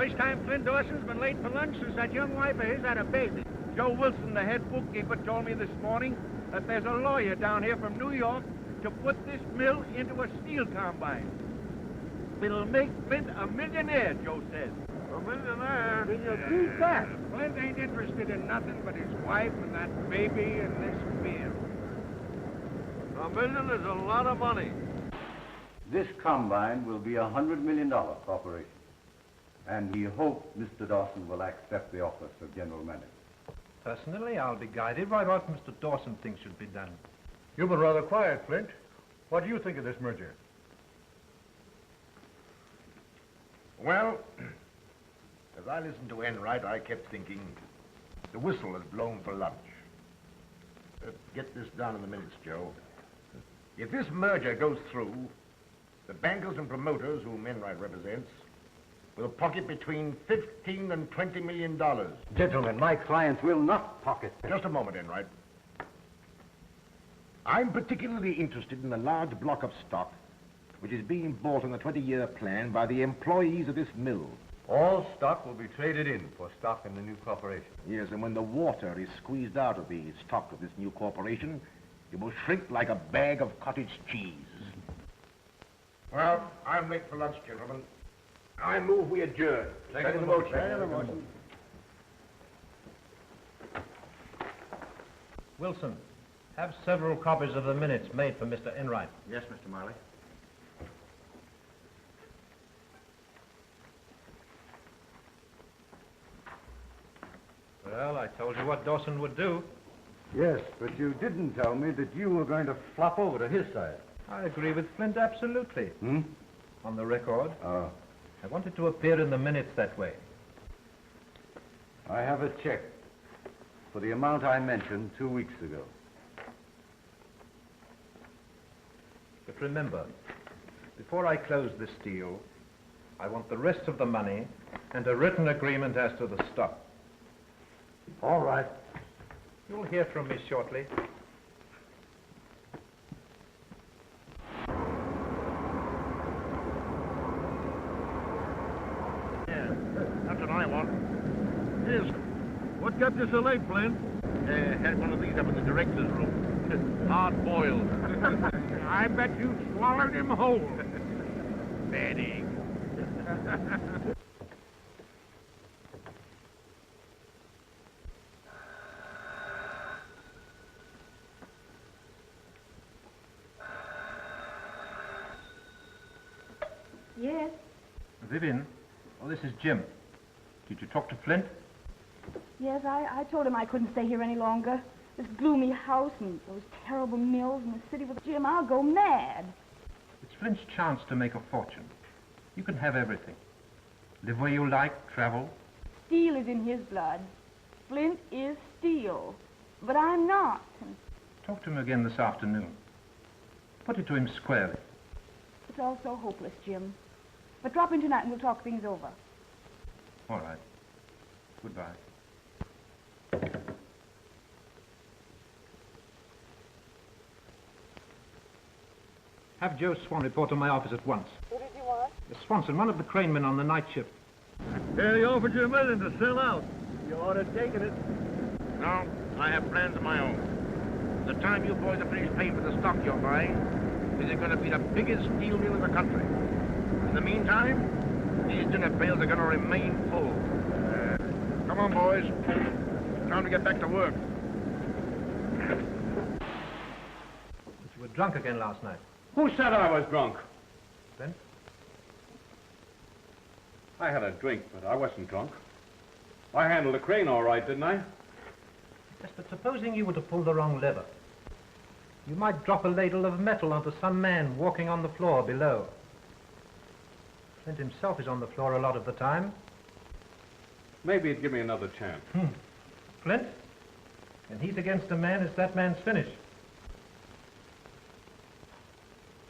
First time Flint Dawson's been late for lunch since that young wife of his had a baby. Joe Wilson, the head bookkeeper, told me this morning that there's a lawyer down here from New York to put this mill into a steel combine. It'll make Flint a millionaire, Joe says. A millionaire? Will you beat that? Flint ain't interested in nothing but his wife and that baby and this mill. $1 million is a lot of money. This combine will be $100 million corporation. And we hope Mr. Dawson will accept the office of general manager. Personally, I'll be guided by what Mr. Dawson thinks should be done. You've been rather quiet, Flint. What do you think of this merger? Well, as I listened to Enright, I kept thinking, the whistle has blown for lunch. Let's get this down in the minutes, Joe. If this merger goes through, the bankers and promoters whom Enright represents will pocket between $15 and $20 million. Gentlemen, my clients will not pocket them. Just a moment, Enright. I'm particularly interested in the large block of stock which is being bought on the 20-year plan by the employees of this mill. All stock will be traded in for stock in the new corporation. Yes, and when the water is squeezed out of the stock of this new corporation, it will shrink like a bag of cottage cheese. Well, I'm late for lunch, gentlemen. I move we adjourn. Second the motion. Second the motion. Wilson, have several copies of the minutes made for Mr. Enright. Yes, Mr. Marley. Well, I told you what Dawson would do. Yes, but you didn't tell me that you were going to flop over to his side. I agree with Flint absolutely. On the record. Oh. I wanted to appear in the minutes that way. I have a check for the amount I mentioned 2 weeks ago. But remember, before I close this deal, I want the rest of the money and a written agreement as to the stock. All right. You'll hear from me shortly. Yeah, that's what I want. Yes. What kept you so late, Flint? Had one of these up in the director's room. Hard boiled. I bet you swallowed him whole. Bad egg. Yes. Vivian, oh, this is Jim. Did you talk to Flint? Yes, I told him I couldn't stay here any longer. This gloomy house and those terrible mills and the city with Jim, I'll go mad. It's Flint's chance to make a fortune. You can have everything. Live where you like, travel. Steel is in his blood. Flint is steel. But I'm not. Talk to him again this afternoon. Put it to him squarely. It's all so hopeless, Jim. But drop in tonight and we'll talk things over. All right. Goodbye. Have Joe Swan report to my office at once. Who did you want? Swanson, one of the cranemen on the night shift. Yeah, he offered you $1 million to sell out. You ought to have taken it. No, I have plans of my own. The time you boys are finished paying for the stock you're buying, is it going to be the biggest steel mill in the country. In the meantime, these dinner pails are going to remain full. Come on, boys. Time to get back to work. You were drunk again last night. Who said I was drunk? Flint? I had a drink, but I wasn't drunk. I handled the crane all right, didn't I? Yes, but supposing you were to pull the wrong lever. You might drop a ladle of metal onto some man walking on the floor below. Flint himself is on the floor a lot of the time. Maybe he'd give me another chance. Flint? And he's against a man, it's that man's finish.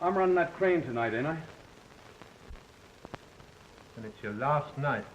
I'm running that crane tonight, ain't I? And it's your last night.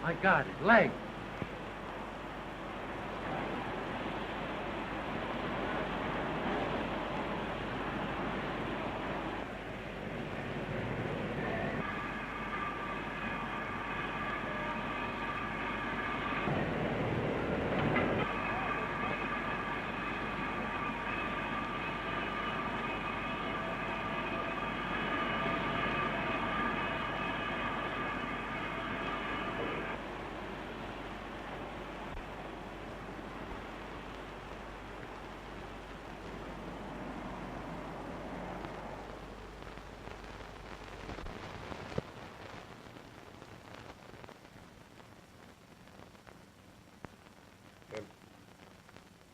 My God, his leg.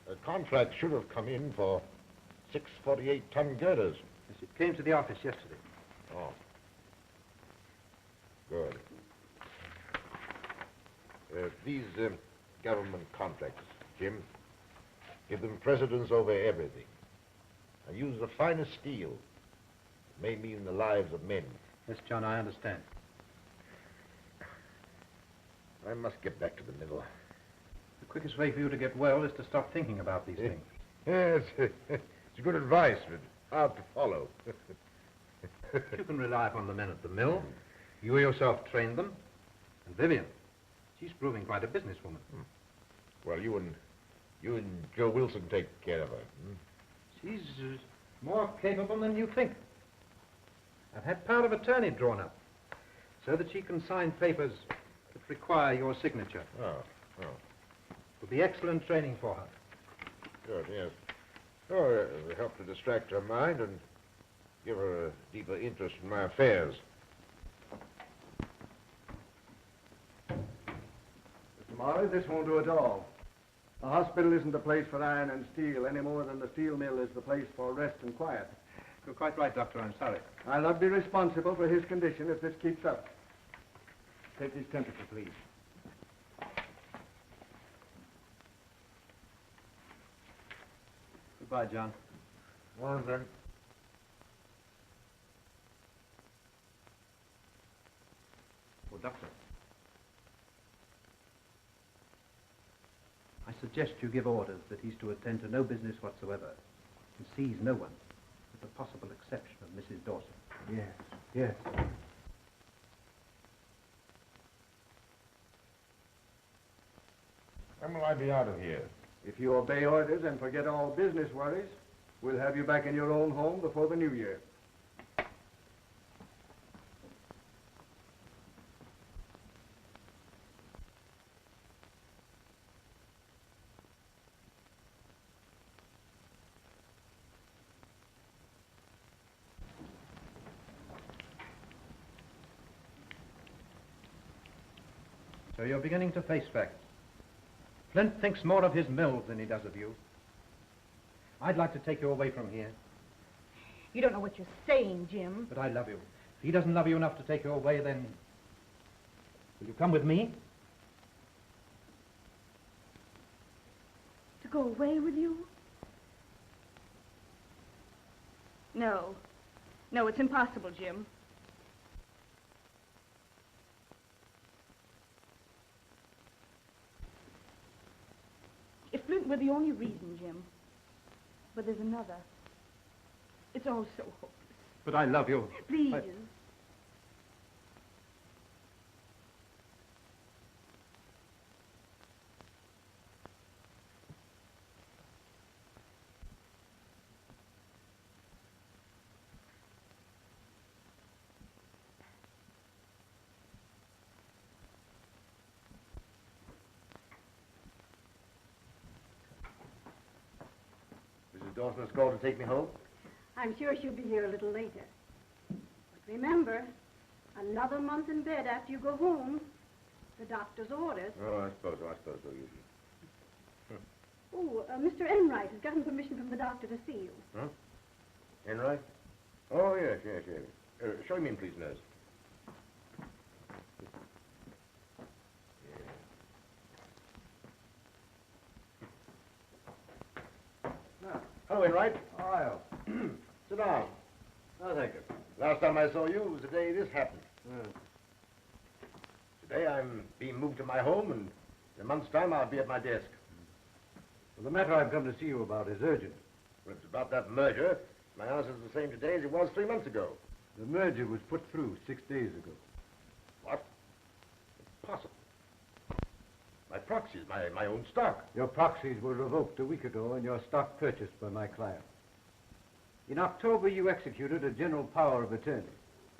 The contract should have come in for 6 48-ton girders. Yes, it came to the office yesterday. Oh. Good. These government contracts, Jim, give them precedence over everything. And use the finest steel. It may mean the lives of men. Yes, John, I understand. I must get back to the middle. The quickest way for you to get well is to stop thinking about these things. Yes, it's good advice, but hard to follow. You can rely upon the men at the mill. You yourself trained them. And Vivian, she's proving quite a businesswoman. Well, you and Joe Wilson take care of her. She's more capable than you think. I've had power of attorney drawn up so that she can sign papers that require your signature. Oh. It will be excellent training for her. Good, yes. Oh, it'll help to distract her mind and give her a deeper interest in my affairs. Mr. Morris, this won't do at all. The hospital isn't the place for iron and steel any more than the steel mill is the place for rest and quiet. You're quite right, Doctor. I'm sorry. I'll not be responsible for his condition if this keeps up. Take his temperature, please. Goodbye, John. Well, then. Oh, Doctor. I suggest you give orders that he's to attend to no business whatsoever and sees no one, with the possible exception of Mrs. Dawson. Yes. When will I be out of here? If you obey orders and forget all business worries, we'll have you back in your own home before the new year. So you're beginning to face facts. Flint thinks more of his mills than he does of you. I'd like to take you away from here, You don't know what you're saying, Jim. but I love you. If he doesn't love you enough to take you away, then will you come with me? To go away with you? No. No, it's impossible, Jim. If Flint were the only reason, Jim. But there's another. It's all so hopeless. But I love you. Please. Mrs. Dawson has called to take me home. I'm sure she'll be here a little later. But remember, another month in bed after you go home. The doctor's orders. Oh, I suppose so. Oh, Mr. Enright has gotten permission from the doctor to see you. Huh? Enright? Oh, yes. Show him in, please, nurse. Hello, Enright. Oh, Sit down. thank you. Last time I saw you was the day this happened. Sit Say, I'm being moved to my home, and in a month's time I'll be at my desk. Well, the matter I've come to see you about is urgent. Well, it's about that merger. My answer's the same today as it was 3 months ago. The merger was put through 6 days ago. What? Impossible. My proxies, my own stock. Your proxies were revoked a week ago and your stock purchased by my client. In October, you executed a general power of attorney.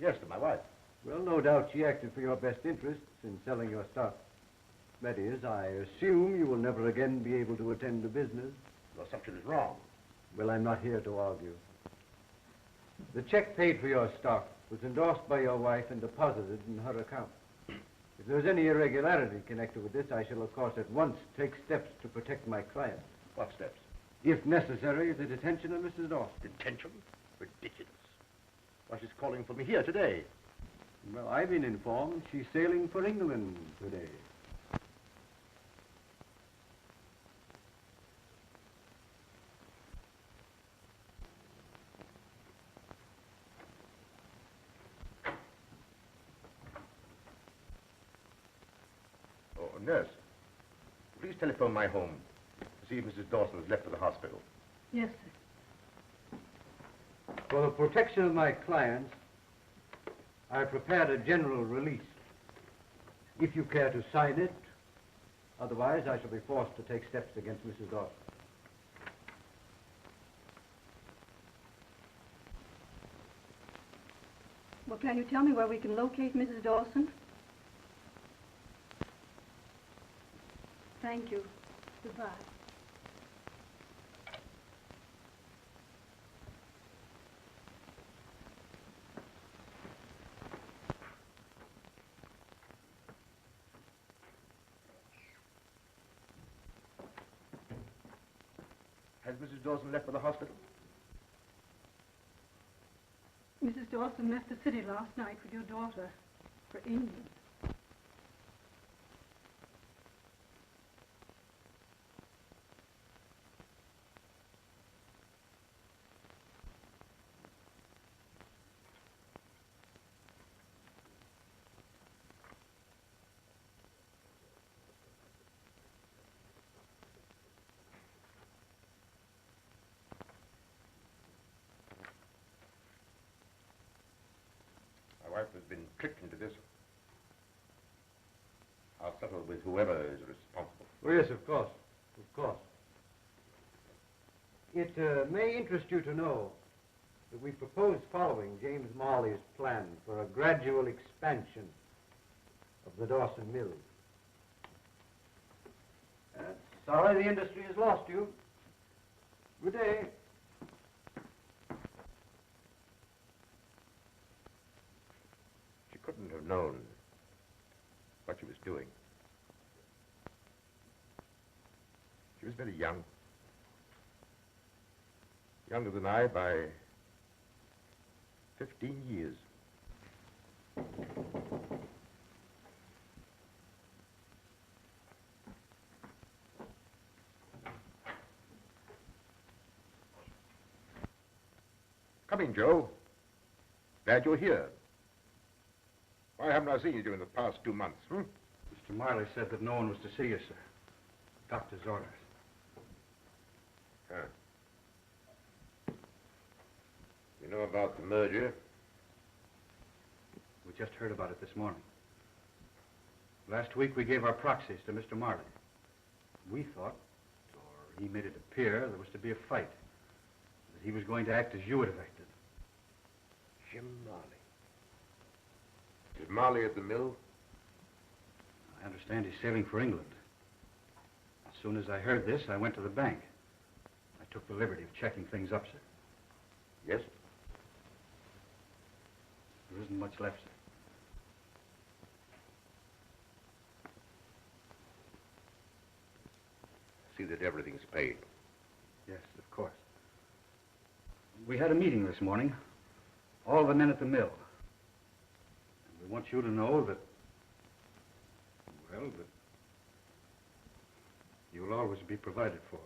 Yes, to my wife. Well, no doubt she acted for your best interests in selling your stock. That is, I assume you will never again be able to attend to business. Your assumption is wrong. Well, I'm not here to argue. The check paid for your stock was endorsed by your wife and deposited in her account. If there's any irregularity connected with this, I shall, of course, at once take steps to protect my client. What steps? If necessary, the detention of Mrs. Dawson. Detention? Ridiculous. Why, she's calling for me here today. Well, I've been informed she's sailing for England today. Oh, nurse, please telephone my home to see if Mrs. Dawson has left for the hospital. Yes, sir. For the protection of my clients, I prepared a general release. If you care to sign it, otherwise I shall be forced to take steps against Mrs. Dawson. Well, can you tell me where we can locate Mrs. Dawson? Thank you. Goodbye. Has Mrs. Dawson left for the hospital? Mrs. Dawson left the city last night with your daughter for England. My wife has been tricked into this. I'll settle with whoever is responsible. Oh, yes, of course. Of course. It may interest you to know that we propose following James Marley's plan for a gradual expansion of the Dawson Mill. Sorry the industry has lost you. Good day. She couldn't have known what she was doing. She was very young. Younger than I by 15 years. Come in, Joe. Glad you're here. Why haven't I seen you during the past 2 months, Mr. Marley said that no one was to see you, sir. Doctor's orders. Huh. You know about the merger? We just heard about it this morning. Last week we gave our proxies to Mr. Marley. We thought, or he made it appear, there was to be a fight. That he was going to act as you would have acted. Jim Marley. Is Marley at the mill? I understand he's sailing for England. As soon as I heard this, I went to the bank. I took the liberty of checking things up, sir. Yes? There isn't much left, sir. See that everything's paid. Yes, of course. We had a meeting this morning. All the men at the mill. And we want you to know that, well, that you'll always be provided for.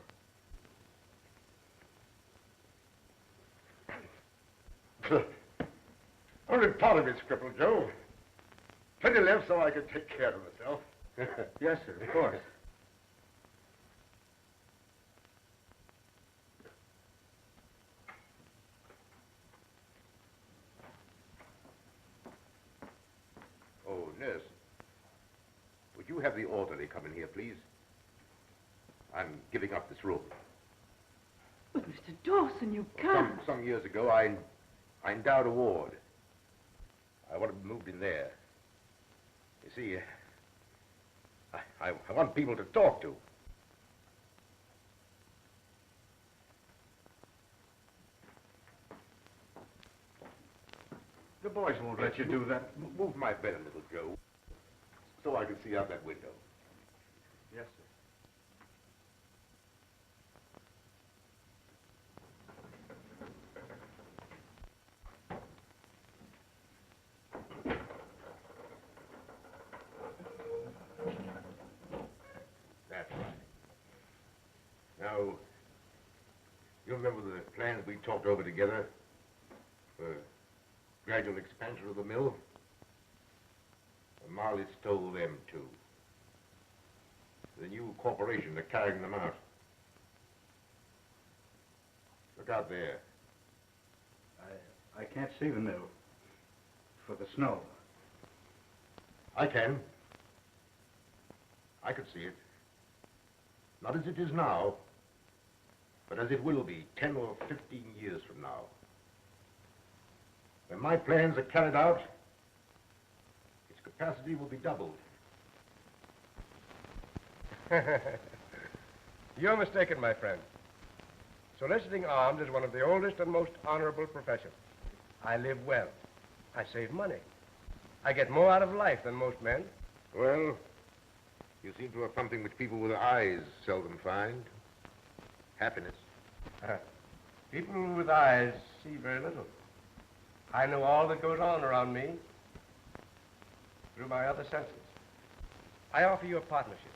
Only part of it's crippled, Joe. Plenty left so I can take care of myself. Yes, sir, of course. Oh, nurse. Would you have the orderly come in here, please? I'm giving up this room. But, Mr. Dawson, you can't. Some years ago, I endowed a ward. I want to be moved in there. You see, I want people to talk to. The boys won't let you do that. Move my bed a little, Joe, so I can see out that window. Yes, sir. That's right. Now, you remember the plans we talked over together for gradual expansion of the mill? Well, Marley stole them, too. The new corporation are carrying them out. Look out there. I can't see the mill for the snow. I can. I could see it. Not as it is now, but as it will be 10 or 15 years from now. When my plans are carried out, its capacity will be doubled. You're mistaken, my friend. Soliciting arms is one of the oldest and most honorable professions. I live well. I save money. I get more out of life than most men. Well, you seem to have something which people with eyes seldom find. Happiness. People with eyes see very little. I know all that goes on around me through my other senses. I offer you a partnership.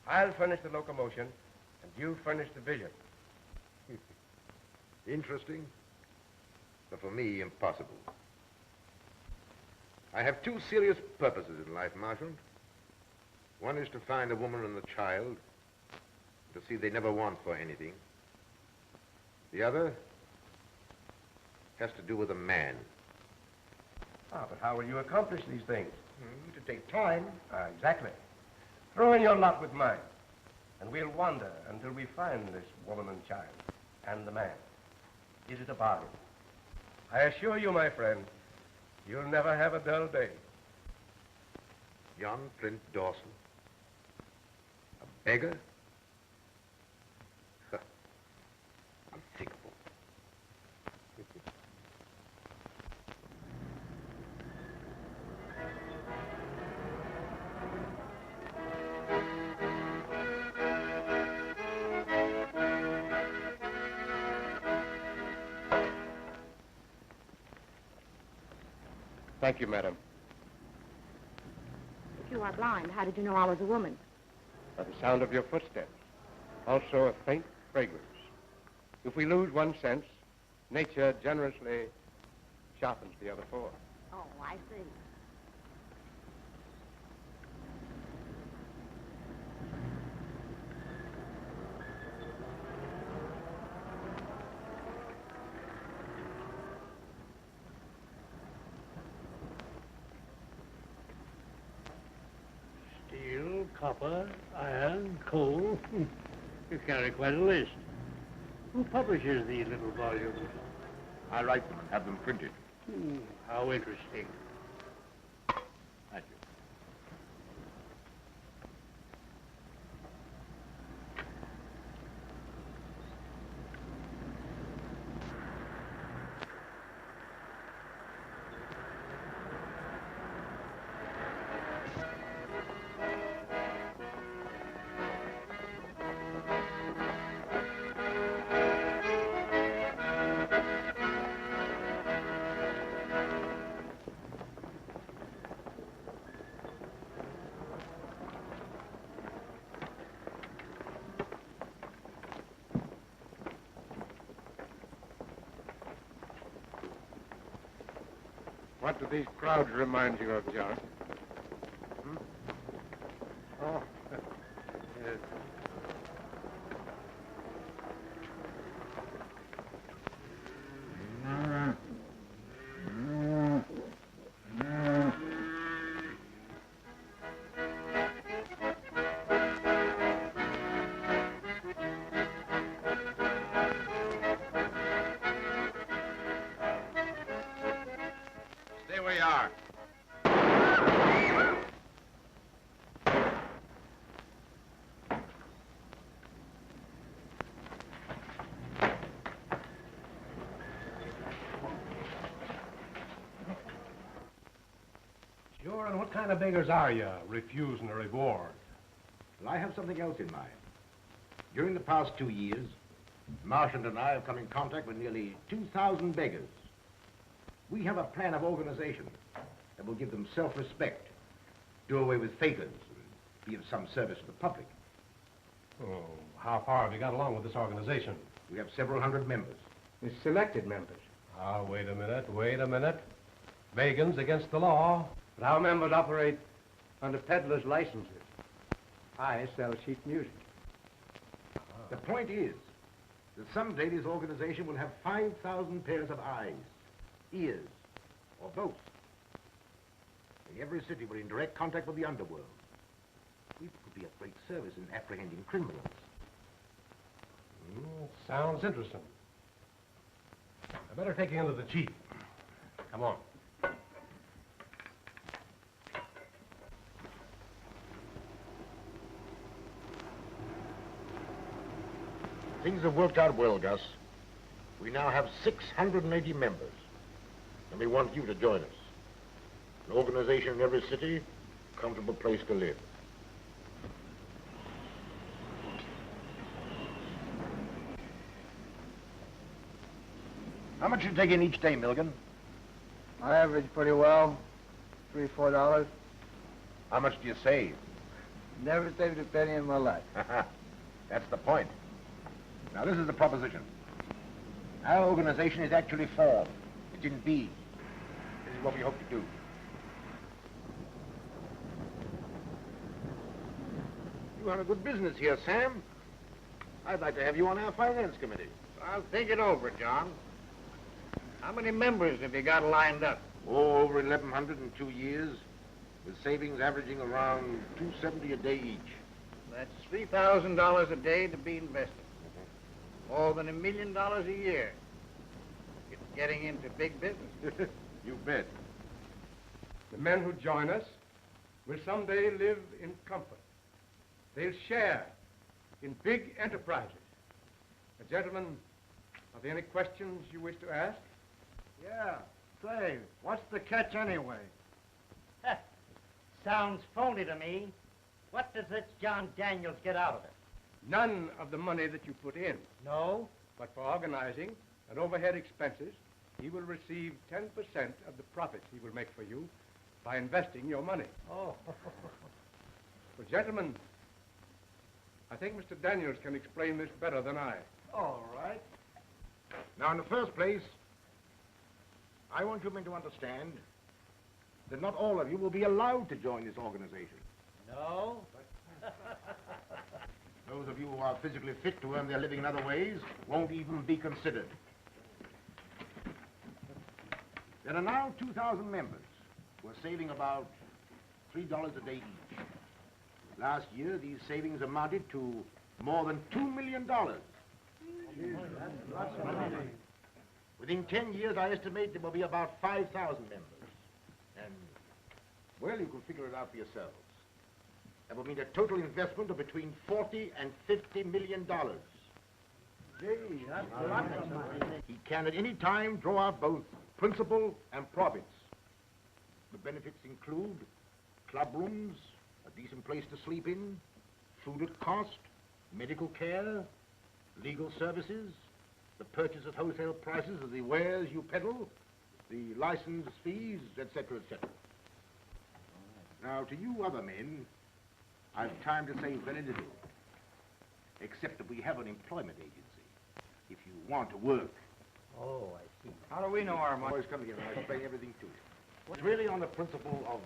I'll furnish the locomotion, and you furnish the vision. Interesting, but for me, impossible. I have two serious purposes in life, Marshal. One is to find a woman and a child, to see they never want for anything. The other has to do with a man. But how will you accomplish these things? To take time. Exactly. Throw in your lot with mine, and we'll wander until we find this woman and child, and the man. Is it a bargain? I assure you, my friend, you'll never have a dull day. John Flint Dawson. A beggar? Unthinkable. Thank you, madam. If you are blind, how did you know I was a woman? By the sound of your footsteps. Also a faint fragrance. If we lose one sense, nature generously sharpens the other four. Oh, I see. Steel, copper, iron, coal. You carry quite a list. Who publishes these little volumes? I write them, have them printed. How interesting. Thank you. What do these crowds remind you of, John? Oh. Yes. Stay where you are. Sure, and what kind of beggars are you, refusing a reward? Well, I have something else in mind. During the past 2 years, Marchant and I have come in contact with nearly 2,000 beggars. We have a plan of organization that will give them self-respect, do away with fakers, and be of some service to the public. Oh, how far have you got along with this organization? We have several hundred members. The selected members. Ah, wait a minute. Beggars against the law. But our members operate under peddlers' licenses. I sell cheap music. The point is that someday this organization will have 5,000 pairs of eyes, ears, or both. In every city, we're in direct contact with the underworld. We could be of great service in apprehending criminals. Sounds interesting. I better take you into the chief. Come on. Things have worked out well, Gus. We now have 680 members, and we want you to join us. An organization in every city, a comfortable place to live. How much you take in each day, Milligan? I average pretty well, $3, $4. How much do you save? Never saved a penny in my life. That's the point. Now, this is the proposition. Our organization is actually formed. It's in being. This is what we hope to do. You run a good business here, Sam. I'd like to have you on our finance committee. I'll think it over, John. How many members have you got lined up? Oh, over 1,100 in 2 years, with savings averaging around $270 a day each. That's $3,000 a day to be invested. More than $1 million a year. It's getting into big business. You bet. The men who join us will someday live in comfort. They'll share in big enterprises. Gentlemen, are there any questions you wish to ask? Yeah. Say, what's the catch anyway? Sounds phony to me. What does this John Daniels get out of it? None of the money that you put in. No? But for organizing and overhead expenses, he will receive 10% of the profits he will make for you by investing your money. Oh. Well, gentlemen, I think Mr. Daniels can explain this better than I. All right. Now, in the first place, I want you men to understand that not all of you will be allowed to join this organization. No? Those of you who are physically fit to earn their living in other ways won't even be considered. There are now 2,000 members who are saving about $3 a day each. Last year, these savings amounted to more than $2 million. Within 10 years, I estimate there will be about 5,000 members. And, well, you can figure it out for yourselves. That will mean a total investment of between $40 and $50 million. Gee, that's a lot of money. He can at any time draw out both principal and profits. The benefits include club rooms, a decent place to sleep in, food at cost, medical care, legal services, the purchase at wholesale prices of the wares you peddle, the license fees, etc., etc. Now, to you other men, I've time to say very little, except that we have an employment agency, if you want to work. Oh, I see. How do we know our money? Boys, come here and I'll explain everything to you. It's really on the principle of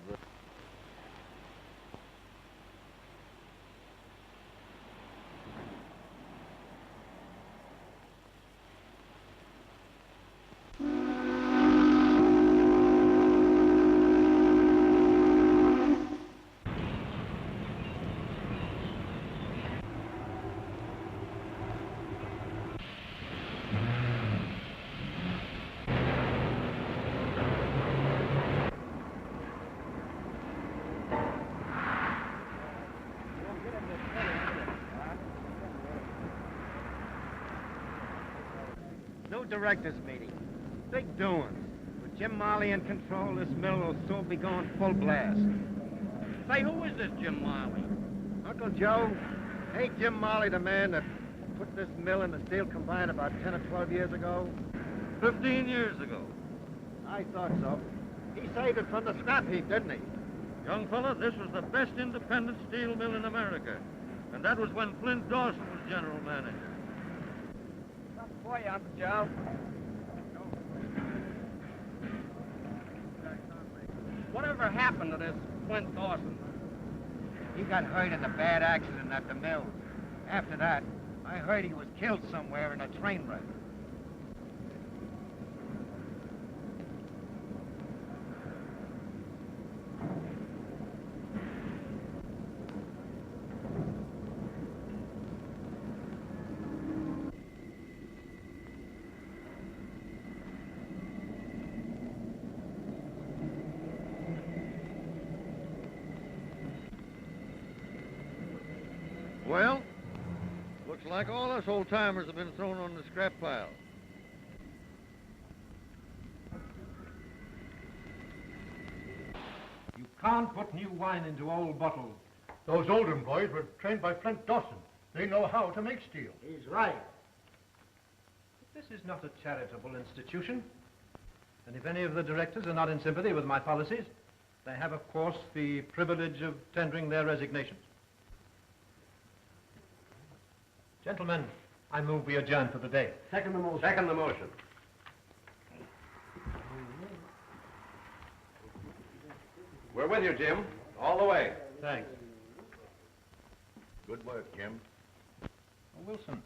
directors' meeting. Big doings. With Jim Marley in control, this mill will soon be going full blast. Say, who is this Jim Marley? Uncle Joe, ain't Jim Marley the man that put this mill in the steel combine about 10 or 12 years ago? 15 years ago. I thought so. He saved it from the scrap heap, didn't he? Young fella, this was the best independent steel mill in America. And that was when Flint Dawson was general manager. Something for you, Uncle Joe. Whatever happened to this Flint Dawson? He got hurt in a bad accident at the mill. After that, I heard he was killed somewhere in a train wreck. Well, looks like all us old-timers have been thrown on the scrap pile. You can't put new wine into old bottles. Those old employees were trained by Flint Dawson. They know how to make steel. He's right. This is not a charitable institution. And if any of the directors are not in sympathy with my policies, they have, of course, the privilege of tendering their resignations. Gentlemen, I move we adjourn for the day. Second the motion. Second the motion. We're with you, Jim. All the way. Thanks. Good work, Jim. Oh, Wilson,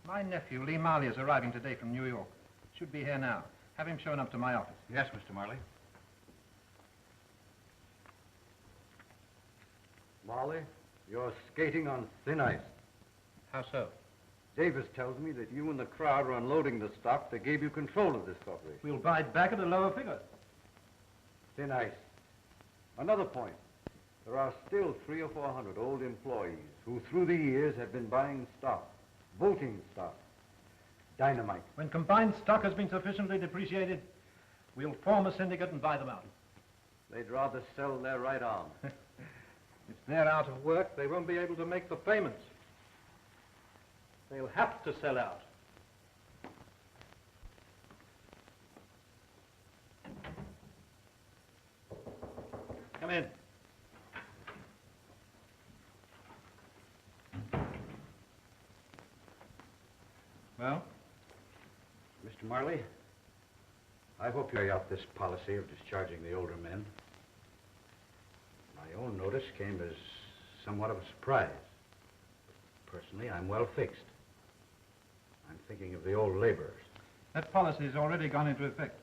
my nephew, Lee Marley, is arriving today from New York. Should be here now. Have him shown up to my office. Yes, Mr. Marley. Marley, you're skating on thin ice. How so? Davis tells me that you and the crowd are unloading the stock that gave you control of this corporation. We'll buy it back at a lower figure. Thin ice. Another point. There are still 300 or 400 old employees who, through the years, have been buying stock, voting stock, dynamite. When combined stock has been sufficiently depreciated, we'll form a syndicate and buy them out. They'd rather sell their right arm. If they're out of work, they won't be able to make the payments. They'll have to sell out. Come in. Well? Mr. Marley, I hope you carry out this policy of discharging the older men. My own notice came as somewhat of a surprise. Personally, I'm well fixed. I'm thinking of the old laborers. That policy has already gone into effect.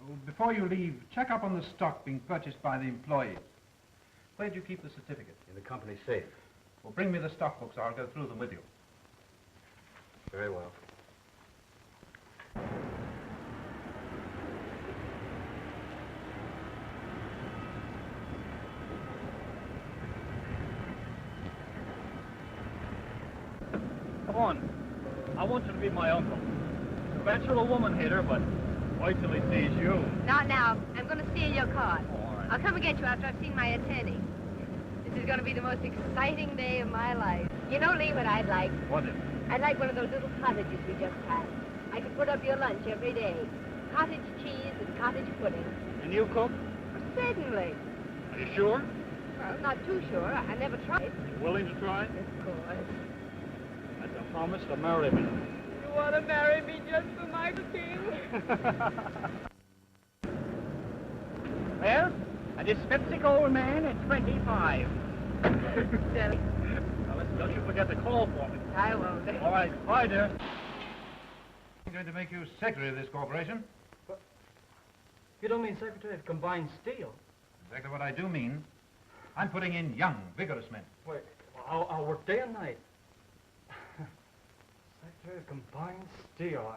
Oh, before you leave, check up on the stock being purchased by the employees. Where do you keep the certificate? In the company safe. Well, bring me the stock books. I'll go through them with you. Very well. Come on. I want you to be my uncle. Bet you're a woman hater, but wait till he sees you. Not now. I'm going to steal your car. All right. I'll come and get you after I've seen my attorney. This is going to be the most exciting day of my life. You know, Lee, what I'd like? What is it? I'd like one of those little cottages we just had. I could put up your lunch every day. Cottage cheese and cottage pudding. And you cook? Certainly. Are you sure? Well, not too sure. I never tried. You willing to try? Of course. That's a promise to marry me. You want to marry me just for Michael King? Well, a dyspeptic old man at 25. Silly. Now, don't you forget to call for me. I won't. All right. Bye, dear. I'm going to make you secretary of this corporation. You don't mean secretary of combined steel? Exactly what I do mean. I'm putting in young, vigorous men. Wait, I'll work day and night. Secretary of combined steel.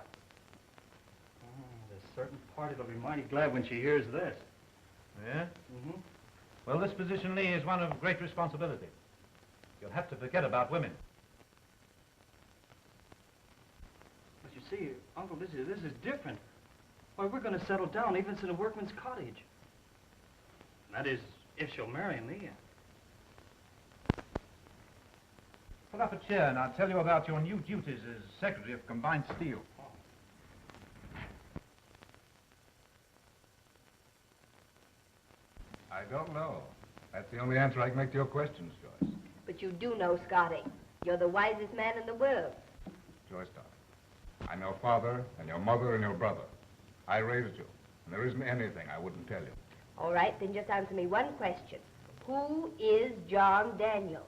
There's a certain party that'll be mighty glad when she hears this. Yeah? Mm-hmm. Well, this position, Lee, is one of great responsibility. You'll have to forget about women. But you see, Uncle, this is different. Why, we're going to settle down, even if it's in a workman's cottage. That is, if she'll marry me. Pull up a chair and I'll tell you about your new duties as Secretary of Combined Steel. I don't know. That's the only answer I can make to your questions, Joyce. But you do know, Scotty. You're the wisest man in the world. Joyce, darling, I'm your father and your mother and your brother. I raised you, and there isn't anything I wouldn't tell you. All right, then just answer me one question. Who is John Daniels?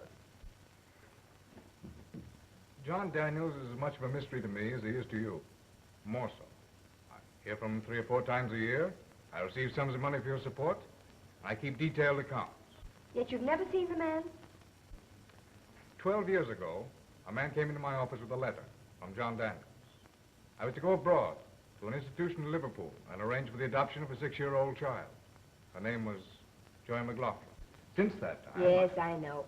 John Daniels is as much of a mystery to me as he is to you. More so. I hear from him 3 or 4 times a year. I receive sums of money for your support. I keep detailed accounts. Yet you've never seen the man? 12 years ago, a man came into my office with a letter from John Daniels. I was to go abroad to an institution in Liverpool and arrange for the adoption of a 6-year-old child. Her name was Joy McLaughlin. Since that time... Yes, I know.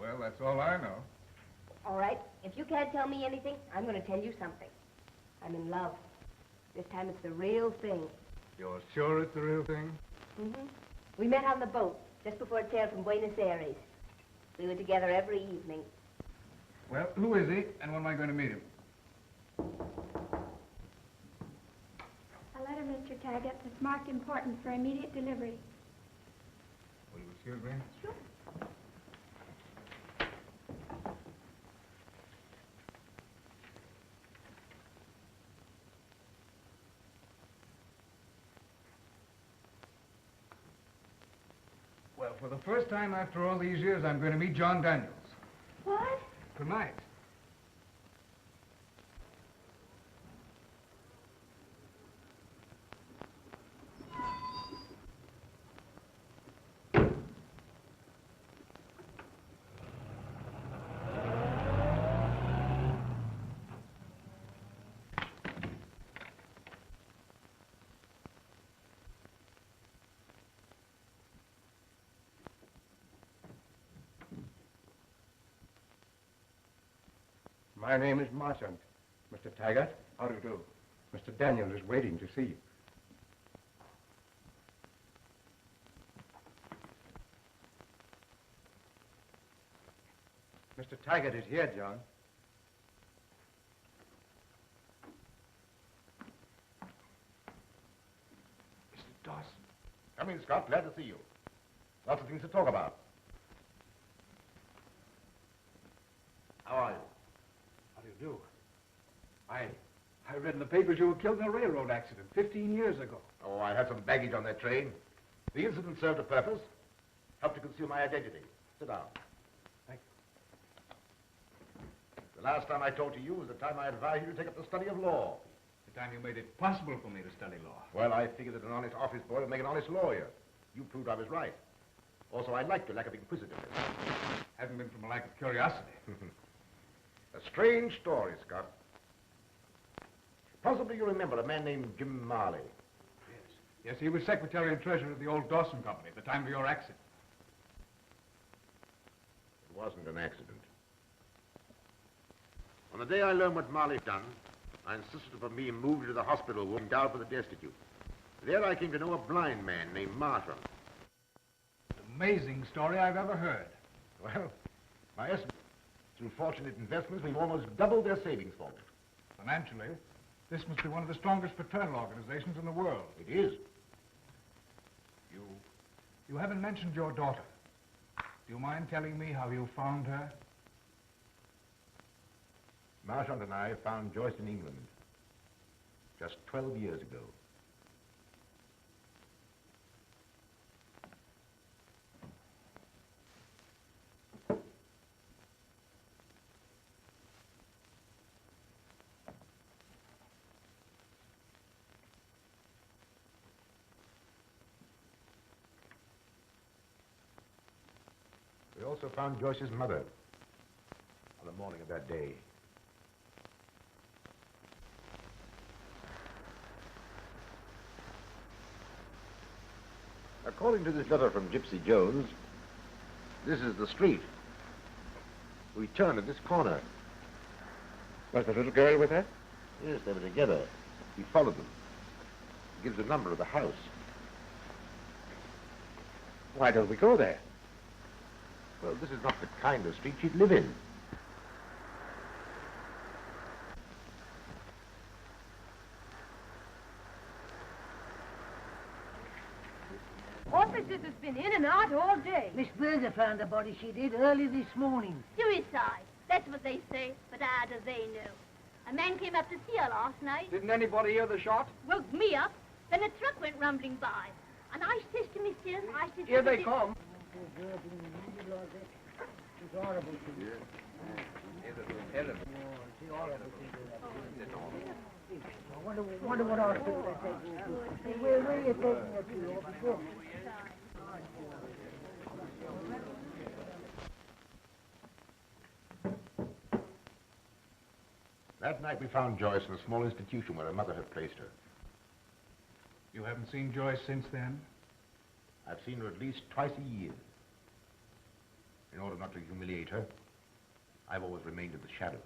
Well, that's all I know. All right, if you can't tell me anything, I'm going to tell you something. I'm in love. This time it's the real thing. You're sure it's the real thing? Mm-hmm. We met on the boat just before it sailed from Buenos Aires. We were together every evening. Well, who is he, and when am I going to meet him? A letter, Mr. Taggart, that's marked important for immediate delivery. Will you excuse me? Sure. Well, for the first time after all these years, I'm going to meet John Daniels. What? Tonight. My name is Marchant. Mr. Taggart. How do you do? Mr. Daniel is waiting to see you. Mr. Taggart is here, John. Mr. Dawson. Come in, Scott. Glad to see you. Lots of things to talk about. How are you? How do you do? I read in the papers you were killed in a railroad accident 15 years ago. Oh, I had some baggage on that train. The incident served a purpose. Helped to conceal my identity. Sit down. Thank you. The last time I talked to you was the time I advised you to take up the study of law. The time you made it possible for me to study law. Well, I figured that an honest office boy would make an honest lawyer. You proved I was right. Also, I liked your lack of inquisitiveness. Hasn't been from a lack of curiosity. A strange story, Scott. Possibly you remember a man named Jim Marley. Yes, he was secretary and treasurer of the old Dawson Company at the time of your accident. It wasn't an accident. On the day I learned what Marley'd done, I insisted upon being moved to the hospital ward endowed for the destitute. There I came to know a blind man named Marshall. Amazing story I've ever heard. Well, my estimate, through fortunate investments, we've almost doubled their savings for me. Financially, this must be one of the strongest fraternal organizations in the world. It is. You haven't mentioned your daughter. Do you mind telling me how you found her? Marchant and I found Joyce in England just 12 years ago. We also found Joyce's mother on the morning of that day. According to this letter from Gypsy Jones, this is the street. We turned at this corner. Was the little girl with her? Yes, they were together. He followed them. He gives the number of the house. Why don't we go there? Well, this is not the kind of street she'd live in. Officers has been in and out all day. Miss Berger found the body, she did, early this morning. Suicide. That's what they say, but how do they know? A man came up to see her last night. Didn't anybody hear the shot? Woke me up. Then a truck went rumbling by. And I says to myself, I says... Here they come. It's horrible to you. I wonder what hospital they're taking her to. Where are you taking her to, officer? That night we found Joyce in a small institution where her mother had placed her. You haven't seen Joyce since then? I've seen her at least twice a year. In order not to humiliate her, I've always remained in the shadows.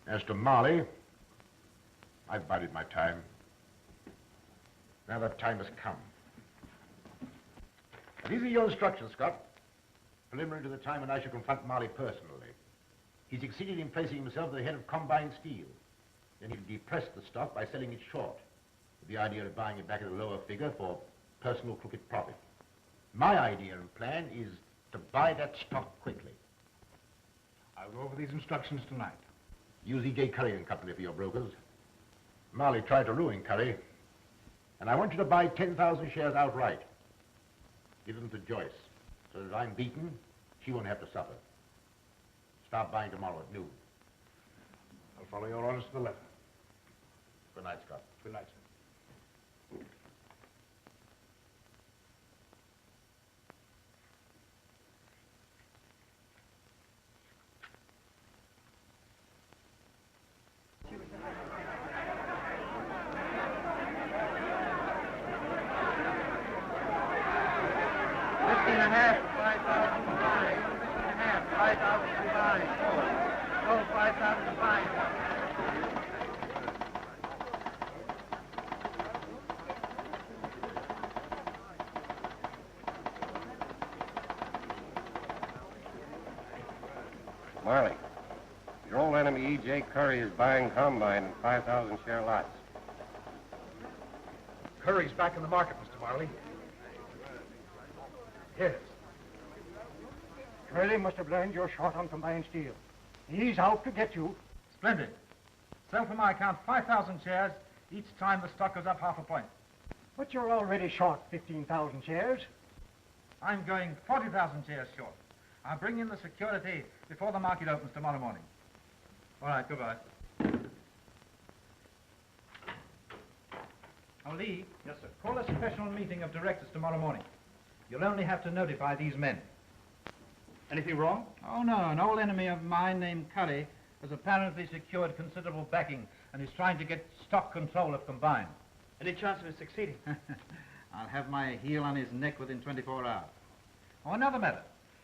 As to Marley, I've bided my time. Now that time has come. These are your instructions, Scott. Preliminary to the time when I shall confront Marley personally. He succeeded in placing himself at the head of combined steel. Then he depressed the stock by selling it short, with the idea of buying it back at a lower figure for personal crooked profit. My idea and plan is to buy that stock quickly. I'll go over these instructions tonight. Use E.J. Curry and Company for your brokers. Marley tried to ruin Curry, and I want you to buy 10,000 shares outright. Give them to Joyce, so that if I'm beaten, she won't have to suffer. Start buying tomorrow at noon. I'll follow your orders to the letter. Good night, Scott. Good night, sir. Marley, your old enemy E.J. Curry is buying combine in 5,000 share lots. Curry's back in the market, Mr. Marley. Yes. Curly must have learned you're short on combined steel. He's out to get you. Splendid. Sell for my account 5,000 shares each time the stock goes up half a point. But you're already short 15,000 shares. I'm going 40,000 shares short. I'll bring in the security before the market opens tomorrow morning. All right, goodbye. Oh, Lee. Yes, sir. Call a special meeting of directors tomorrow morning. You'll only have to notify these men. Anything wrong? Oh, no. An old enemy of mine named Curry has apparently secured considerable backing and is trying to get stock control of Combine. Any chance of it succeeding? I'll have my heel on his neck within 24 hours. Oh, another matter.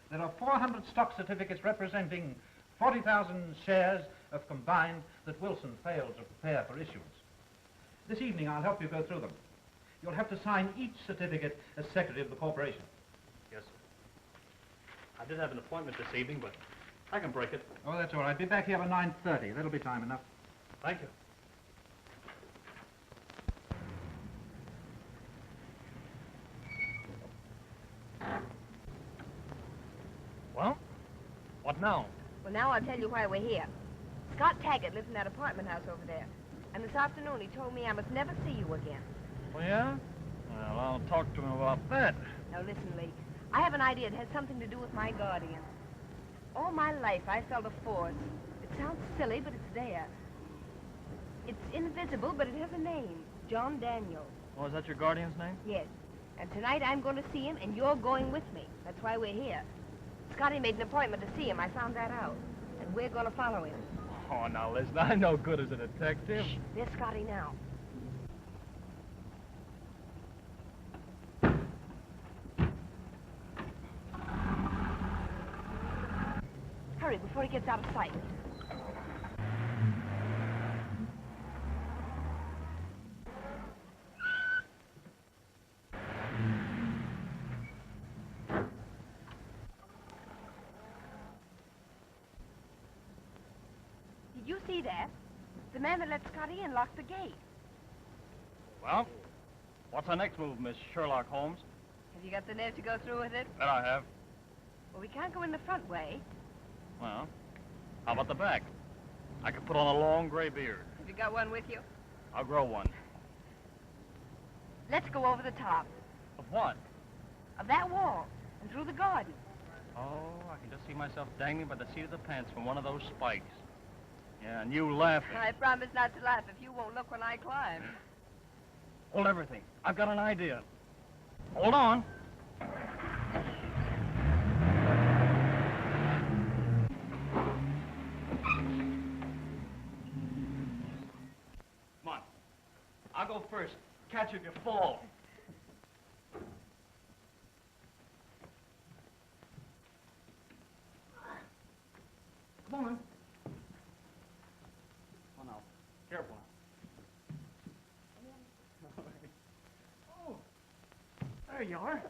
There are 400 stock certificates representing 40,000 shares of Combine that Wilson failed to prepare for issuance. This evening, I'll help you go through them. You'll have to sign each certificate as secretary of the corporation. Yes, sir. I did have an appointment this evening, but I can break it. Oh, that's all right. Be back here by 9:30. That'll be time enough. Thank you. Well, what now? Well, now I'll tell you why we're here. Scott Taggart lives in that apartment house over there. And this afternoon he told me I must never see you again. Oh, yeah? Well, I'll talk to him about that. Now listen, Lee. I have an idea it has something to do with my guardian. All my life I felt a force. It sounds silly, but it's there. It's invisible, but it has a name. John Daniel. Oh, is that your guardian's name? Yes. And tonight I'm going to see him, and you're going with me. That's why we're here. Scotty made an appointment to see him. I found that out. And we're going to follow him. Oh, now, listen, I'm no good as a detective. Shh, there's Scotty now. hurry before he gets out of sight. Did you see that? The man that let Scotty in locked the gate. Well, what's our next move, Miss Sherlock Holmes? Have you got the nerve to go through with it? That I have. Well, we can't go in the front way. Well, how about the back? I could put on a long gray beard. Have you got one with you? I'll grow one. Let's go over the top Of what? of that wall and through the garden. Oh, I can just see myself dangling by the seat of the pants from one of those spikes. Yeah, and you laughing. I promise not to laugh if you won't look when I climb. Hold everything. I've got an idea. Hold on. Come on. I'll go first. Catch you if you fall. Come on. Oh, no. Careful now. Oh, there you are.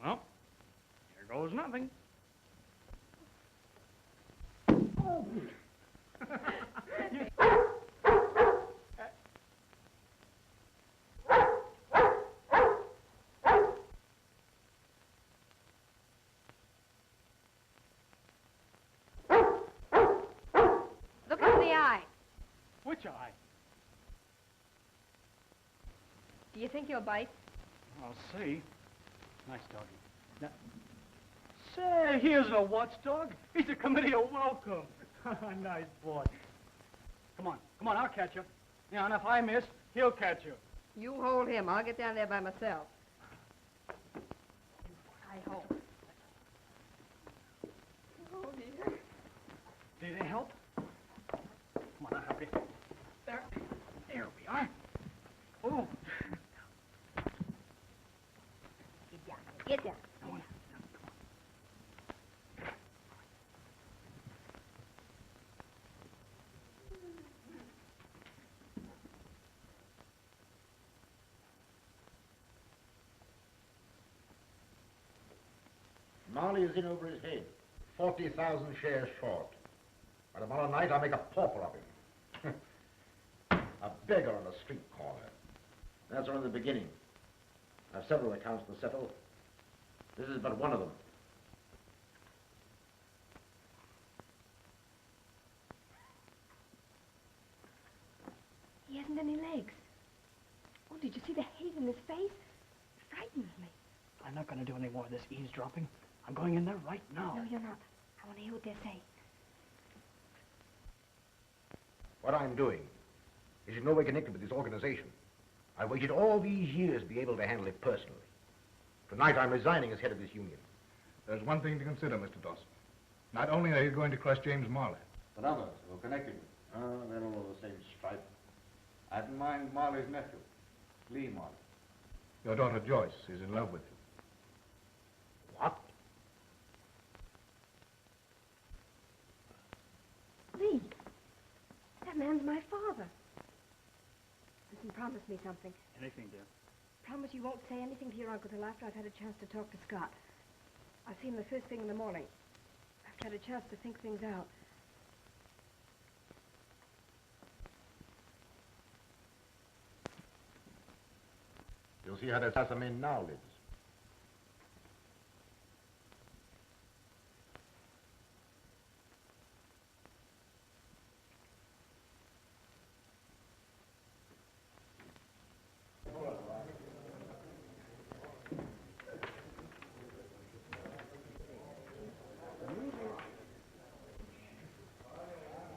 Well, here goes nothing. Oh. Look into the eye. Which eye? Do you think he'll bite? I'll see. Nice doggy. Now, say, here's a watchdog. He's a committee of welcome. Nice boy. Come on, I'll catch you. Yeah, and if I miss, he'll catch you. You hold him. I'll get down there by myself. I hope. Oh, dear. Did it help? Come on, I'll help you. There we are. Oh. Get down. Get down. Marley is in over his head. 40,000 shares short. By tomorrow night, I'll make a pauper of him. A beggar on a street corner. That's only the beginning. I've several accounts to settle. This is but one of them. He hasn't any legs. Oh, did you see the hate in his face? It frightens me. I'm not going to do any more of this eavesdropping. I'm going in there right now. No, you're not. I want to hear what they say. What I'm doing is in no way connected with this organization. I waited all these years to be able to handle it personally. Tonight, I'm resigning as head of this union. There's one thing to consider, Mr. Dawson. Not only are you going to crush James Marley, But others who are connected with him. They're all of the same stripe. I didn't mind Marley's nephew, Lee Marley. your daughter Joyce is in love with you. What? Lee, that man's my father. Listen, promise me something. Anything, dear. Promise you won't say anything to your uncle till after I've had a chance to talk to Scott. I'll see him the first thing in the morning. I've had a chance to think things out. You'll see how that assassin now lives.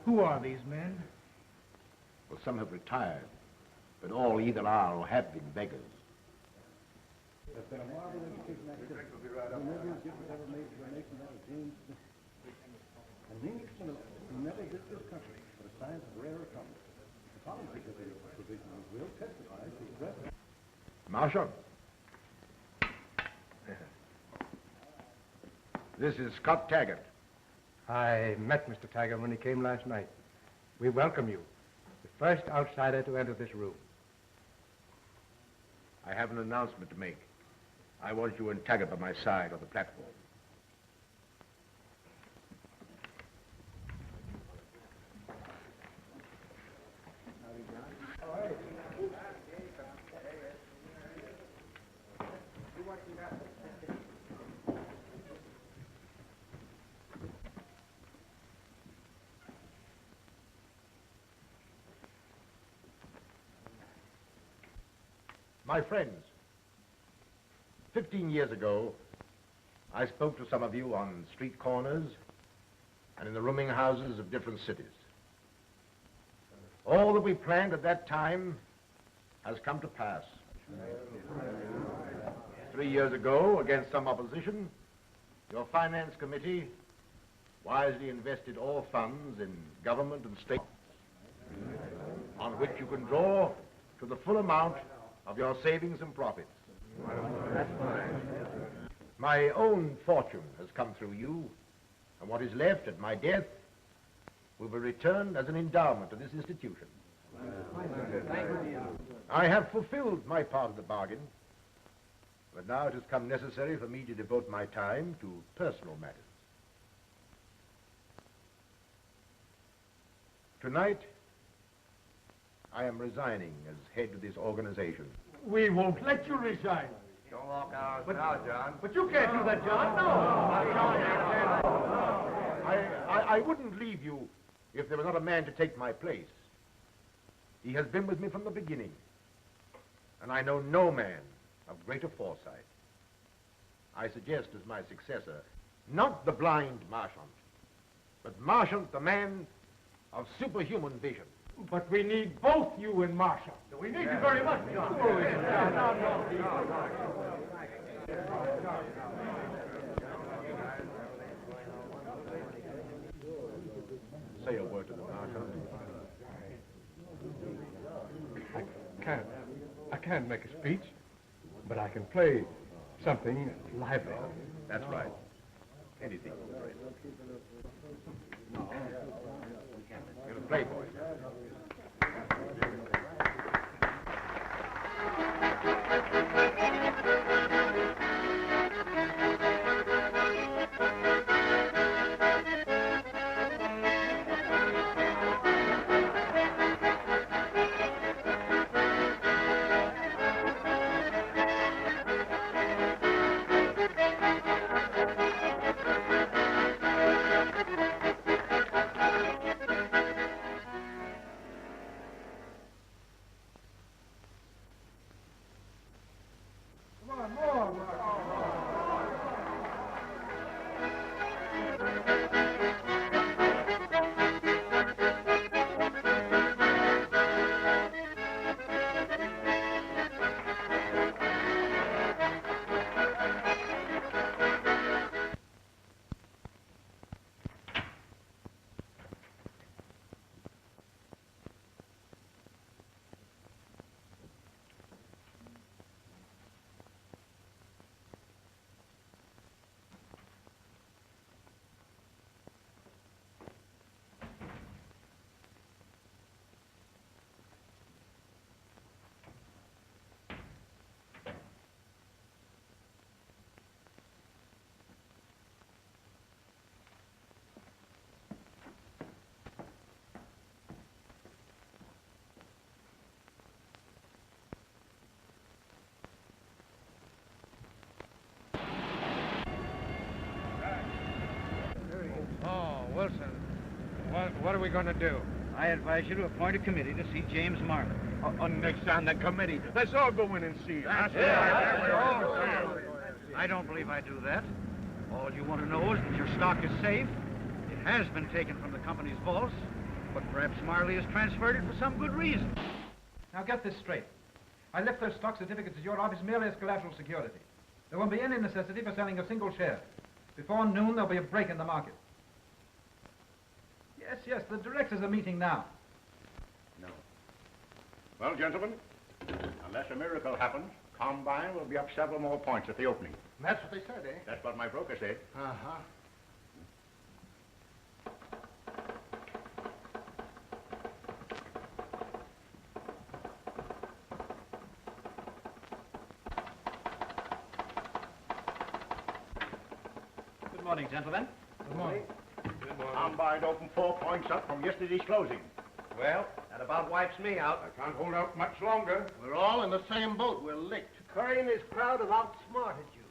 Who are these men? Well, some have retired, but all either are or have been beggars. There's been a marvelous education activity. Who never gift ever made to the nation out of James Smith. An English Philip who never did this country but a science of rare accomplishment. The following provision of his will testifies to his reference. Marshal, This is Scott Taggart. I met Mr. Taggart when he came last night. We welcome you. The first outsider to enter this room. I have an announcement to make. I want you and Taggart by my side on the platform. My friends, 15 years ago, I spoke to some of you on street corners and in the rooming houses of different cities. All that we planned at that time has come to pass. 3 years ago, against some opposition, your finance committee wisely invested all funds in government and state on which you can draw to the full amount of your savings and profits. My own fortune has come through you, and what is left at my death will be returned as an endowment to this institution. I have fulfilled my part of the bargain, but now it has come necessary for me to devote my time to personal matters. Tonight, I am resigning as head of this organization. We won't let you resign. Don't walk out now, John. But you can't do that, John. No. I wouldn't leave you if there was not a man to take my place. He has been with me from the beginning, and I know no man of greater foresight. I suggest as my successor, not the blind Marchant, but Marchant, the man of superhuman vision. But we need both you and Marshall. We need you very much, John. Say a word to the Marchant. I can't make a speech, but I can play something lively. That's right. Anything, friend. You're a playboy. Wilson, what are we going to do? I advise you to appoint a committee to see James Marley. Next on the committee. Let's all go in and see him. I don't believe I do that. All you want to know is that your stock is safe. It has been taken from the company's vaults, but perhaps Marley has transferred it for some good reason. Now get this straight. I left those stock certificates at your office merely as collateral security. There won't be any necessity for selling a single share. Before noon, there'll be a break in the market. Yes, the directors are meeting now. No. Well, gentlemen, unless a miracle happens, Combine will be up several more points at the opening. That's what they said, eh? That's what my broker said. Uh-huh. Good morning, gentlemen. Good morning. Combine opened 4 points up from yesterday's closing. Well, that about wipes me out. I can't hold out much longer. We're all in the same boat. We're licked. Curry and his crowd have outsmarted you.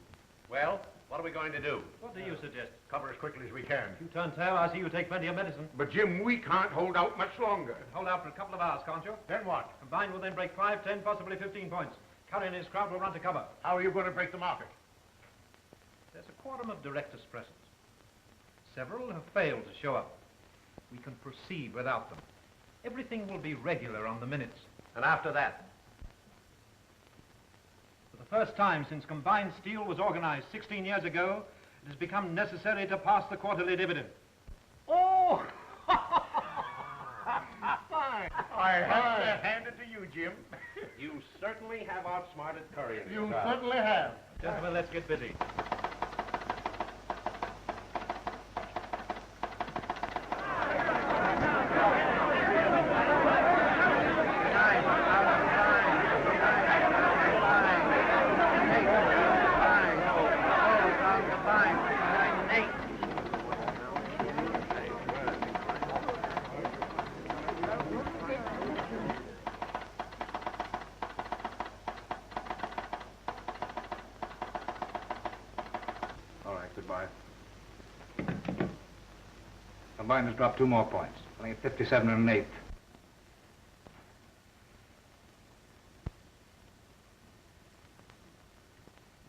Well, what are we going to do? What do you suggest? Cover as quickly as we can. You turn tail, I see you take plenty of medicine. But, Jim, we can't hold out much longer. Hold out for a couple of hours, can't you? Then what? Combined will then break 5, 10, possibly 15 points. Curry and his crowd will run to cover. How are you going to break the market? There's a quorum of directors present. Several have failed to show up. We can proceed without them. Everything will be regular on the minutes. And after that? For the first time since Combined Steel was organized 16 years ago, it has become necessary to pass the quarterly dividend. Oh! Fine. I have to hand it to you, Jim. You certainly have outsmarted Curry and his You crowd. certainly have. Gentlemen, let's get busy. All right, goodbye. Combine has dropped 2 more points. Only at 57 and an eighth.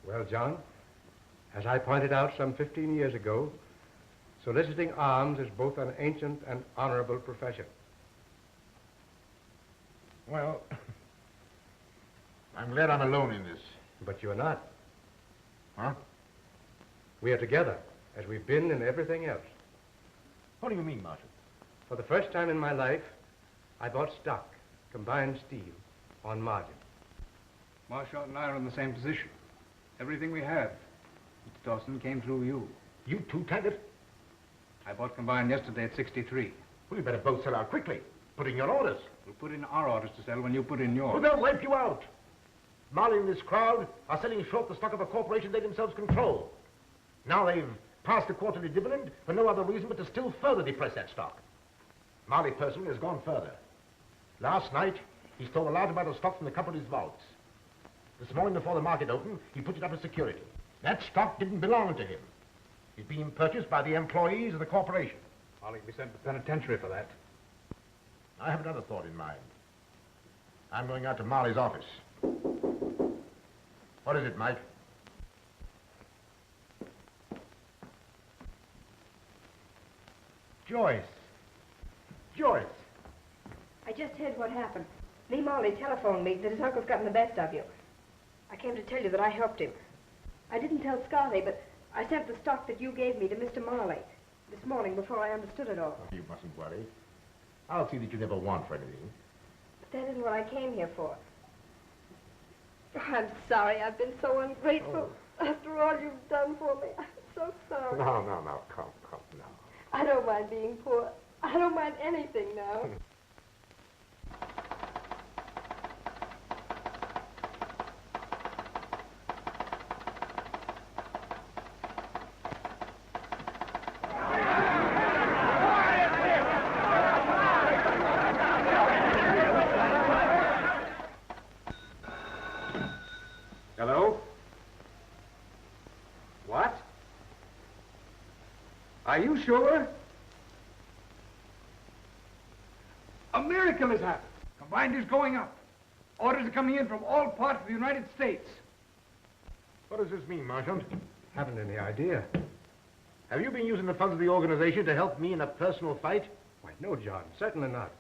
Well, John, as I pointed out some 15 years ago, soliciting arms is both an ancient and honorable profession. Well, I'm glad I'm alone in this. But you're not. Huh? We are together, as we've been in everything else. What do you mean, Martin? For the first time in my life, I bought stock, Combined Steel, on margin. Marshall and I are in the same position. Everything we have, Mr. Dawson, came through you. You too, Taggart? I bought Combined yesterday at 63. Well, you better both sell out quickly. Put in your orders. We'll put in our orders to sell when you put in yours. Well, they'll wipe you out. Marley and this crowd are selling short the stock of a corporation they themselves control. Now they've passed the quarterly dividend for no other reason but to still further depress that stock. Marley personally has gone further. Last night, he stole a large amount of stock from the company's vaults. This morning before the market opened, he put it up as security. That stock didn't belong to him. It's being purchased by the employees of the corporation. Marley will be sent to the penitentiary for that. I have another thought in mind. I'm going out to Marley's office. What is it, Mike? Joyce. Joyce. I just heard what happened. Lee Marley telephoned me that his uncle's gotten the best of you. I came to tell you that I helped him. I didn't tell Scotty, but I sent the stock that you gave me to Mr. Marley this morning before I understood it all. You mustn't worry. I'll see that you never want for anything. But that isn't what I came here for. Oh, I'm sorry. I've been so ungrateful after all you've done for me. I'm so sorry. No, come now. I don't mind being poor. I don't mind anything now. Hello? What? Are you sure? A miracle has happened. Combined is going up. Orders are coming in from all parts of the United States. What does this mean, Marshal? Haven't any idea. Have you been using the funds of the organization to help me in a personal fight? Why, no, John, certainly not.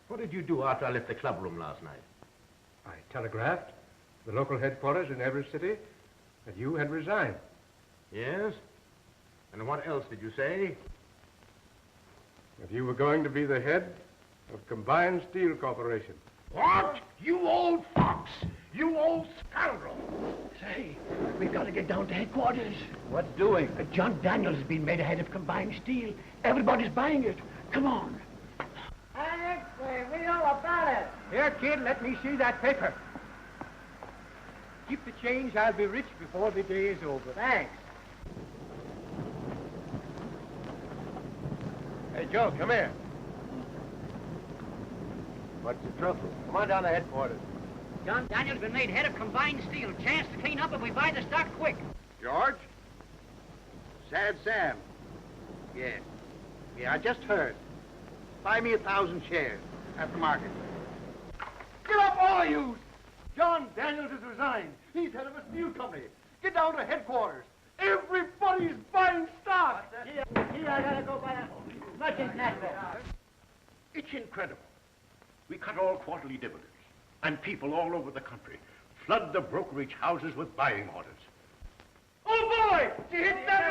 What did you do after I left the clubroom last night? I telegraphed the local headquarters in every city that you had resigned. Yes? And what else did you say? That you were going to be the head of Combined Steel Corporation. What? You old fox! You old scoundrel! Say, we've got to get down to headquarters. What doing? John Daniels has been made head of combined steel. Everybody's buying it. Come on. Alex, read all about it. Here, kid, let me see that paper. Keep the change. I'll be rich before the day is over. Thanks. Hey, Joe, come here. What's the trouble? Come on down to headquarters. John Daniels been made head of combined steel. Chance to clean up if we buy the stock quick. George? Sad Sam. Yeah. Yeah, I just heard. Buy me 1,000 shares at the market. Get up, all of you! John Daniels has resigned. He's head of a steel company. Get down to headquarters. Everybody's buying stock. Gee, I gotta go by the merchant Nashville. It's incredible. We cut all quarterly dividends, and people all over the country flood the brokerage houses with buying orders. Oh, boy! She hit that!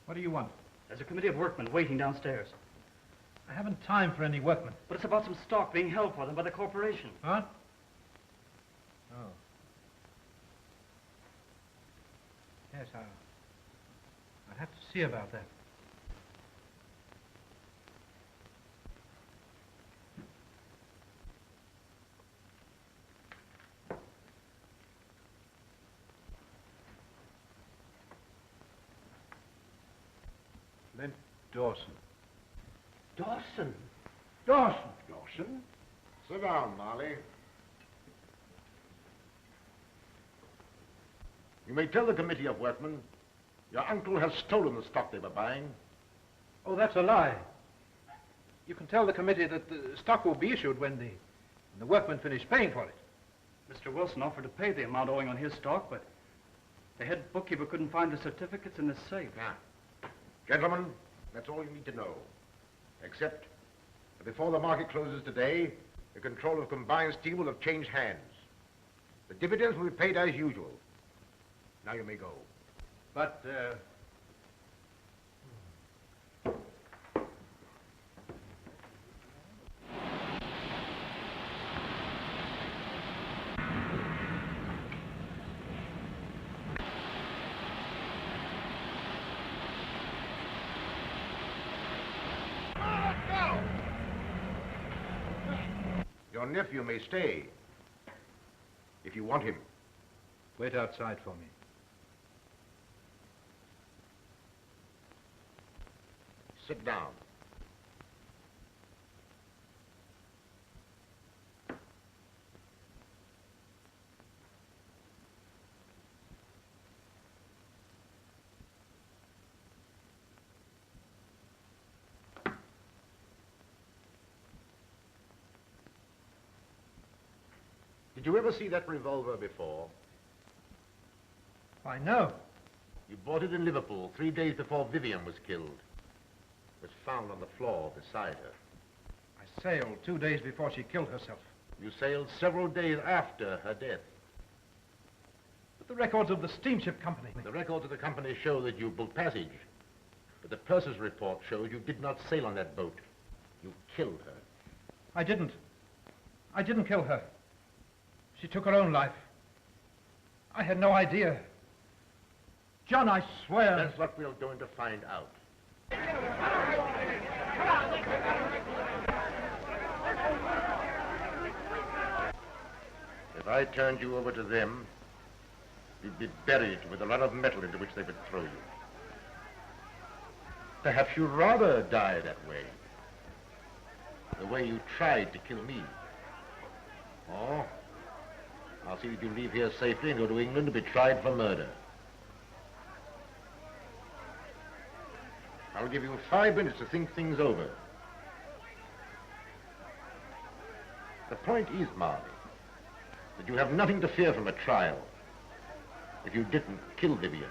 What do you want? There's a committee of workmen waiting downstairs. I haven't time for any workmen. But it's about some stock being held for them by the corporation. Huh? Oh. Yes, I'll have to see about that. Clint Dawson. Dawson? Dawson? Sit down, Marley. You may tell the committee of workmen your uncle has stolen the stock they were buying. Oh, that's a lie. You can tell the committee that the stock will be issued when the workmen finish paying for it. Mr. Wilson offered to pay the amount owing on his stock, but the head bookkeeper couldn't find the certificates in the safe. Now, gentlemen, that's all you need to know. Except that before the market closes today, the control of combined steel will have changed hands. The dividends will be paid as usual. Now you may go. But, Your nephew may stay, if you want him. Wait outside for me. Sit down. Did you ever see that revolver before? Why, no. You bought it in Liverpool 3 days before Vivian was killed. It was found on the floor beside her. I sailed 2 days before she killed herself. You sailed several days after her death. But the records of the steamship company... The records of the company show that you booked passage. But the purser's report shows you did not sail on that boat. You killed her. I didn't. I didn't kill her. She took her own life. I had no idea. John, I swear... That's what we're going to find out. If I turned you over to them, you'd be buried with a lot of metal into which they would throw you. Perhaps you'd rather die that way you tried to kill me. Or I'll see that you leave here safely and go to England to be tried for murder. I'll give you 5 minutes to think things over. The point is, Marley, that you have nothing to fear from a trial if you didn't kill Vivian.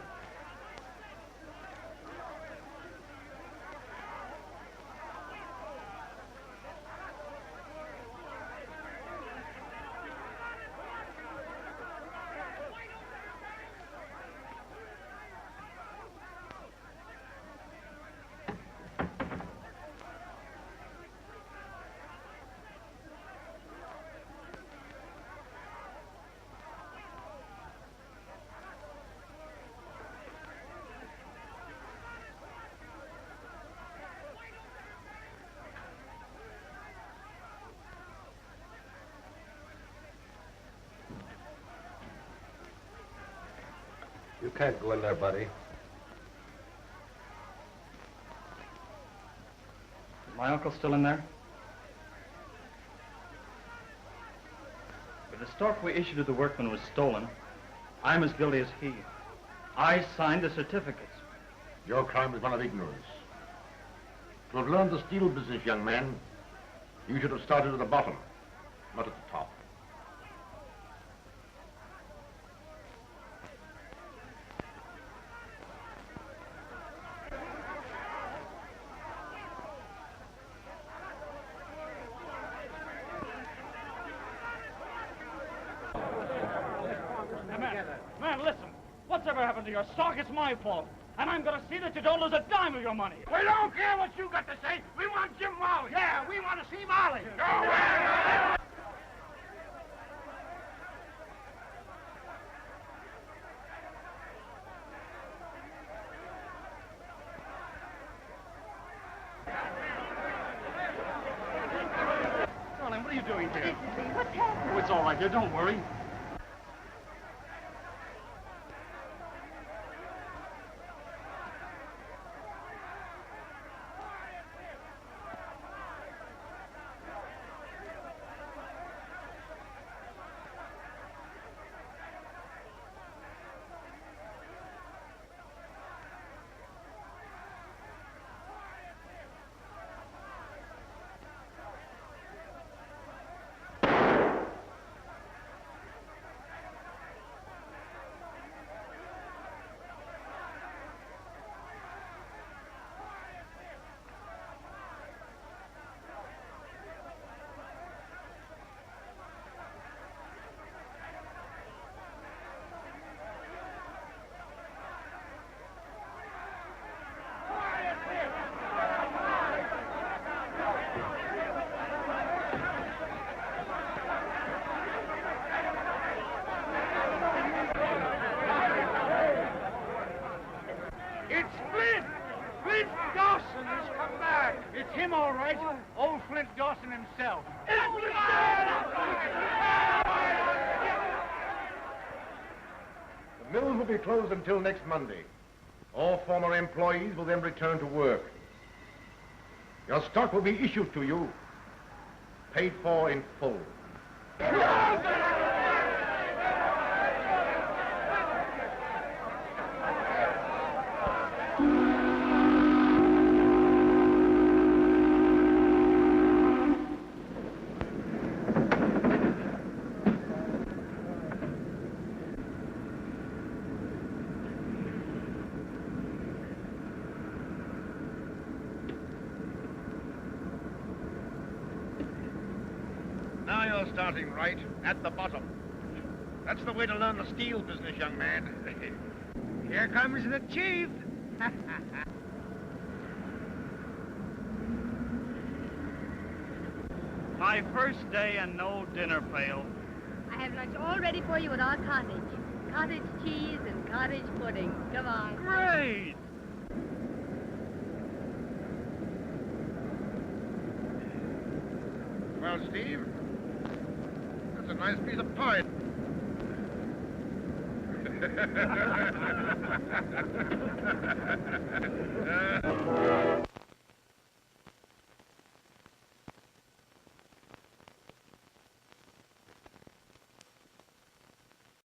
can't go in there, buddy. My uncle still in there? If the stock we issued to the workmen was stolen, I'm as guilty as he. I signed the certificates. Your crime is one of ignorance. To have learned the steel business, young man, you should have started at the bottom, not at the top. Man, listen. What's ever happened to your stock? It's my fault. And I'm going to see that you don't lose a dime of your money. We don't care what you got to say. We want Jim Molly. Yeah, we want to see Molly. Go away. Darling, what are you doing here? What's happened? Oh, it's all right, dear. Don't worry. It's him, all right. Old Flint Dawson himself. The mills will be closed until next Monday. All former employees will then return to work. Your stock will be issued to you, paid for in full. Now you're starting right, at the bottom. That's the way to learn the steel business, young man. Here comes the chief. My first day and no dinner pail. I have lunch all ready for you at our cottage. Cottage cheese and cottage pudding. Come on. Great! Well, Steve, that's a nice piece of pie.